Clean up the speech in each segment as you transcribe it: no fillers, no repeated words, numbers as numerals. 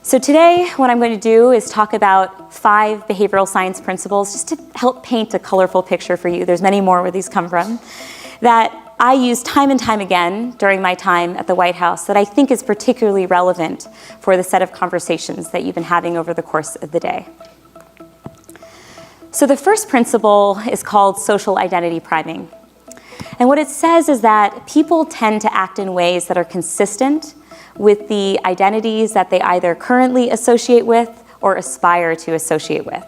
So today, what I'm going to do is talk about 5 behavioral science principles just to help paint a colorful picture for you. There's many more where these come from that I use time and time again during my time at the White House that I think is particularly relevant for the set of conversations that you've been having over the course of the day. So the first principle is called social identity priming. And what it says is that people tend to act in ways that are consistent with the identities that they either currently associate with or aspire to associate with.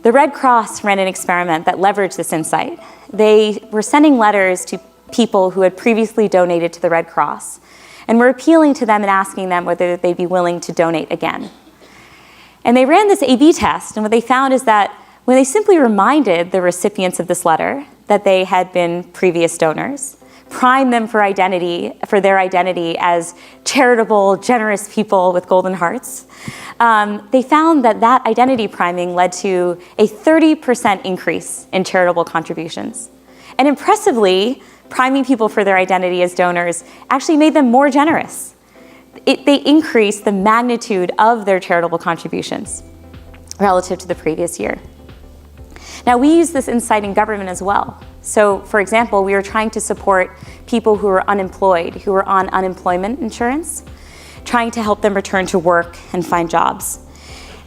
The Red Cross ran an experiment that leveraged this insight. They were sending letters to people who had previously donated to the Red Cross and were appealing to them and asking them whether they'd be willing to donate again. And they ran this A/B test, and what they found is that when they simply reminded the recipients of this letter that they had been previous donors, prime them for their identity as charitable, generous people with golden hearts, they found that that identity priming led to a 30% increase in charitable contributions. And impressively, priming people for their identity as donors actually made them more generous. They increased the magnitude of their charitable contributions relative to the previous year. Now, we use this insight in government as well. So, for example, we were trying to support people who were unemployed, who were on unemployment insurance, trying to help them return to work and find jobs.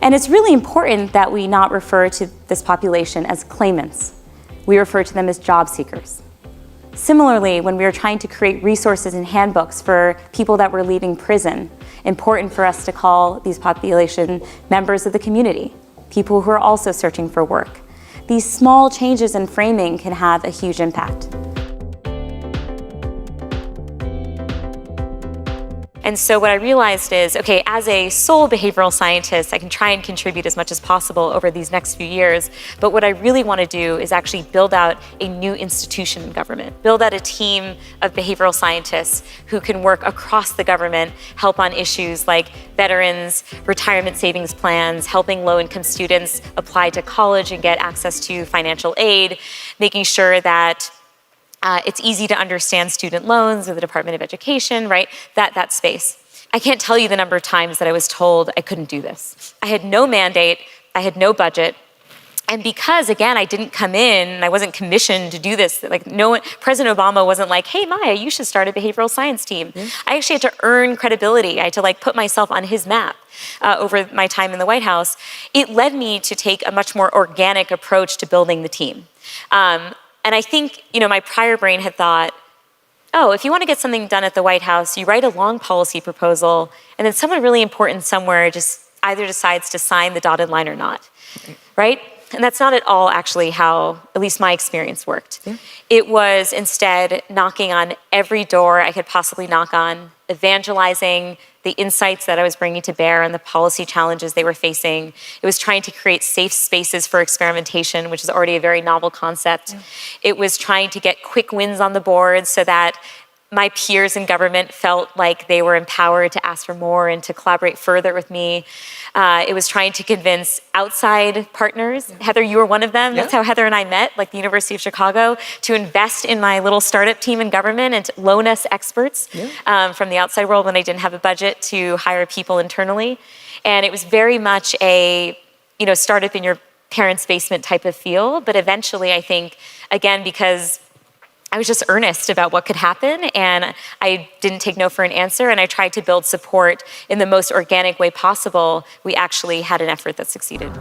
And it's really important that we not refer to this population as claimants. We refer to them as job seekers. Similarly, when we were trying to create resources and handbooks for people that were leaving prison, important for us to call these population members of the community, people who are also searching for work. These small changes in framing can have a huge impact. And so what I realized is, okay, as a sole behavioral scientist, I can try and contribute as much as possible over these next few years. But what I really want to do is actually build out a new institution in government, build out a team of behavioral scientists who can work across the government, help on issues like veterans, retirement savings plans, helping low-income students apply to college and get access to financial aid, making sure that it's easy to understand student loans with the Department of Education, right? That space. I can't tell you the number of times that I was told I couldn't do this. I had no mandate, I had no budget. And because, again, I didn't come in, I wasn't commissioned to do this, like no one, President Obama wasn't like, hey, Maya, you should start a behavioral science team. I actually had to earn credibility. I had to put myself on his map over my time in the White House. It led me to take a much more organic approach to building the team. And I think, my prior brain had thought, oh, if you want to get something done at the White House, you write a long policy proposal, and then someone really important somewhere just either decides to sign the dotted line or not, right? And that's not at all actually how, at least my experience worked. Yeah. It was instead knocking on every door I could possibly knock on, evangelizing the insights that I was bringing to bear on the policy challenges they were facing. It was trying to create safe spaces for experimentation, which is already a very novel concept. Yeah. It was trying to get quick wins on the board so that my peers in government felt like they were empowered to ask for more and to collaborate further with me. It was trying to convince outside partners. Yeah. Heather, you were one of them. Yeah. That's how Heather and I met, like the University of Chicago, to invest in my little startup team in government and to loan us experts from the outside world when I didn't have a budget to hire people internally. And it was very much a, startup in your parents' basement type of feel. But eventually, I think, again, because I was just earnest about what could happen, and I didn't take no for an answer, and I tried to build support in the most organic way possible. We actually had an effort that succeeded.